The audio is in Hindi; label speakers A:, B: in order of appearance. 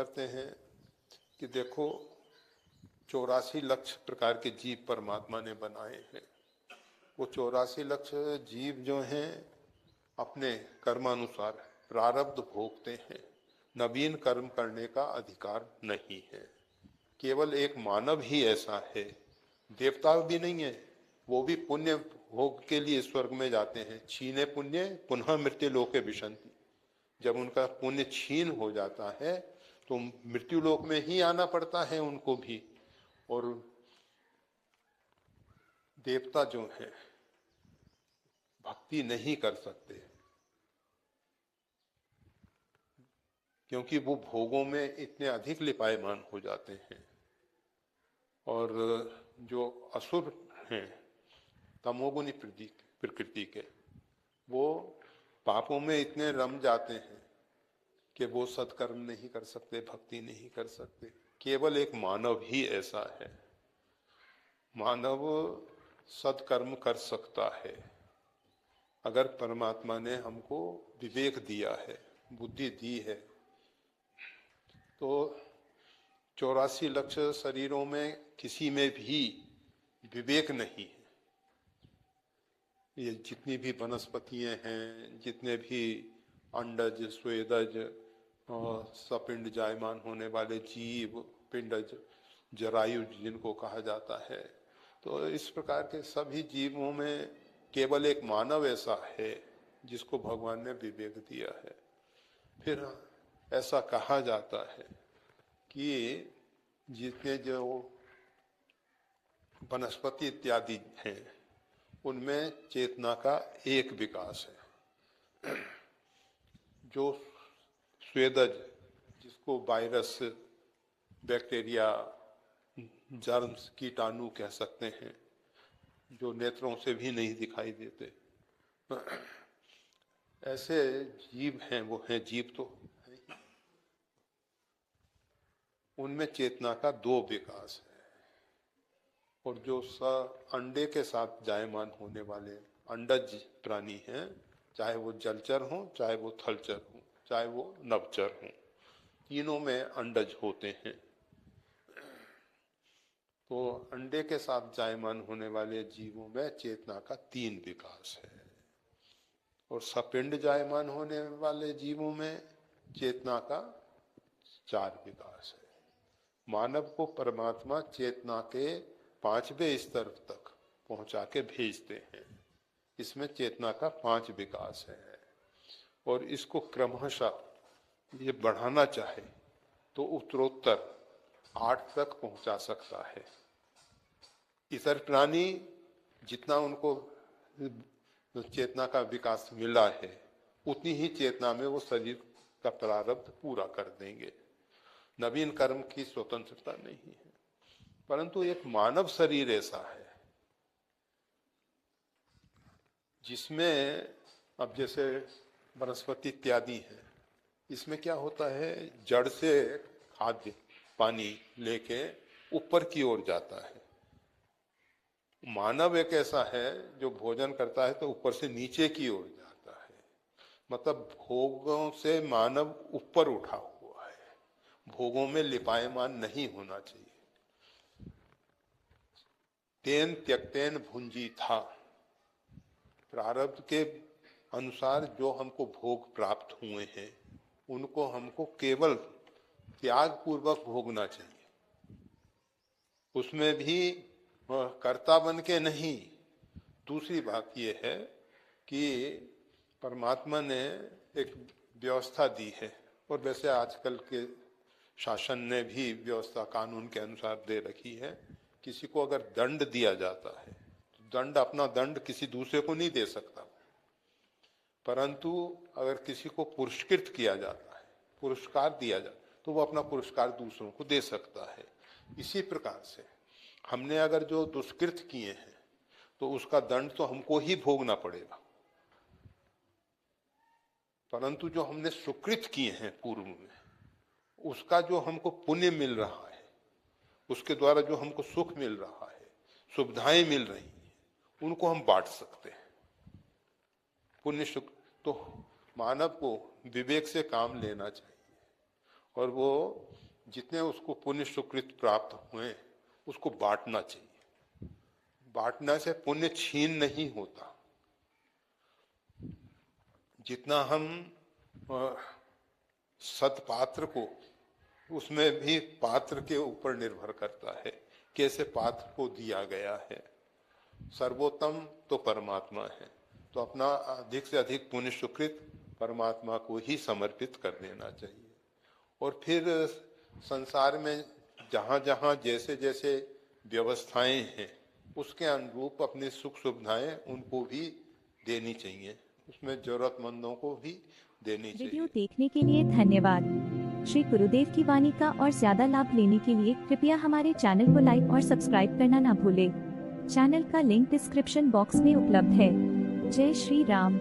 A: करते हैं कि देखो 84 लाख प्रकार के जीव परमात्मा ने बनाए हैं। वो 84 लाख जीव जो हैं अपने कर्मानुसार प्रारब्ध भोगते हैं, नवीन कर्म करने का अधिकार नहीं है। केवल एक मानव ही ऐसा है, देवता भी नहीं है, वो भी पुण्य भोग के लिए स्वर्ग में जाते हैं। छीने पुण्य पुनः मृत्यु लोके विशंति। जब उनका पुण्य छीन हो जाता है तो मृत्यु लोक में ही आना पड़ता है उनको भी। और देवता जो है भक्ति नहीं कर सकते क्योंकि वो भोगों में इतने अधिक लिपायमान हो जाते हैं। और जो असुर हैं तमोगुनी प्रकृति के, वो पापों में इतने रम जाते हैं कि वो सत्कर्म नहीं कर सकते, भक्ति नहीं कर सकते। केवल एक मानव ही ऐसा है। मानव सत्कर्म कर सकता है अगर परमात्मा ने हमको विवेक दिया है, बुद्धि दी है। तो 84 लाख शरीरों में किसी में भी विवेक नहीं है। ये जितनी भी वनस्पतियां हैं, जितने भी अंडज, स्वेदज, सपिंड जायमान होने वाले जीव, पिंडज, जरायु जिनको कहा जाता है, तो इस प्रकार के सभी जीवों में केवल एक मानव ऐसा है जिसको भगवान ने विवेक दिया है। फिर ऐसा कहा जाता है कि जितने जो वनस्पति इत्यादि हैं उनमें चेतना का एक विकास है। जो स्वेदज, जिसको वायरस, बैक्टीरिया, जर्म्स, कीटाणु कह सकते हैं, जो नेत्रों से भी नहीं दिखाई देते, ऐसे जीव हैं, वो हैं जीव तो है ही। उनमें चेतना का 2 विकास है। और जो अंडे के साथ जायमान होने वाले अंडज प्राणी हैं, चाहे वो जलचर हों, चाहे वो थलचर हों, चाहे वो नभचर हों, तीनों में अंडज होते हैं। तो अंडे के साथ जायमान होने वाले जीवों में चेतना का 3 विकास है और सपिंड जायमान होने वाले जीवों में चेतना का 4 विकास है। मानव को परमात्मा चेतना के 5वें स्तर तक पहुंचा के भेजते हैं। इसमें चेतना का 5 विकास है और इसको क्रमशः ये बढ़ाना चाहे तो उत्तरोत्तर 8 तक पहुंचा सकता है। इतर प्राणी जितना उनको चेतना का विकास मिला है उतनी ही चेतना में वो शरीर का प्रारब्ध पूरा कर देंगे। नवीन कर्म की स्वतंत्रता नहीं है। परंतु एक मानव शरीर ऐसा है जिसमें अब जैसे वनस्पति इत्यादि है, इसमें क्या होता है, जड़ से खाद्य पानी लेके ऊपर की ओर जाता है। मानव एक ऐसा है जो भोजन करता है तो ऊपर से नीचे की ओर जाता है। मतलब भोगों से मानव ऊपर उठा हुआ है, भोगों में लिपायमान नहीं होना चाहिए। तेन त्यक्तेन भुंजी था, प्रारब्ध के अनुसार जो हमको भोग प्राप्त हुए हैं उनको हमको केवल त्याग पूर्वक भोगना चाहिए। उसमें भी कर्ता बन के नहीं। दूसरी बात यह है कि परमात्मा ने एक व्यवस्था दी है और वैसे आजकल के शासन ने भी व्यवस्था कानून के अनुसार दे रखी है। किसी को अगर दंड दिया जाता है तो दंड, अपना दंड किसी दूसरे को नहीं दे सकता। परंतु अगर किसी को पुरस्कृत किया जाता है, पुरस्कार दिया जाता है, तो वो अपना पुरस्कार दूसरों को दे सकता है। इसी प्रकार से हमने अगर जो दुष्कृत किए हैं तो उसका दंड तो हमको ही भोगना पड़ेगा। परंतु जो हमने सुकृत किए हैं पूर्व में, उसका जो हमको पुण्य मिल रहा है, उसके द्वारा जो हमको सुख मिल रहा है, सुविधाएं मिल रही हैं, उनको हम बांट सकते हैं। पुण्य सुख तो मानव को विवेक से काम लेना चाहिए और वो जितने उसको पुण्य सुकृत प्राप्त हुए उसको बांटना चाहिए। बांटने से पुण्य छीन नहीं होता। जितना हम सत्पात्र को, उसमें भी पात्र के ऊपर निर्भर करता है कैसे पात्र को दिया गया है। सर्वोत्तम तो परमात्मा है, तो अपना अधिक से अधिक पुण्य सुकृत परमात्मा को ही समर्पित कर देना चाहिए। और फिर संसार में जहाँ जहाँ जैसे जैसे व्यवस्थाएं हैं उसके अनुरूप अपनी सुख सुविधाएं उनको भी देनी चाहिए, उसमें जरूरतमंदों को भी देनी चाहिए।
B: वीडियो देखने के लिए धन्यवाद। श्री गुरुदेव की वाणी का और ज्यादा लाभ लेने के लिए कृपया हमारे चैनल को लाइक और सब्सक्राइब करना ना भूलें। चैनल का लिंक डिस्क्रिप्शन बॉक्स में उपलब्ध है। जय श्री राम।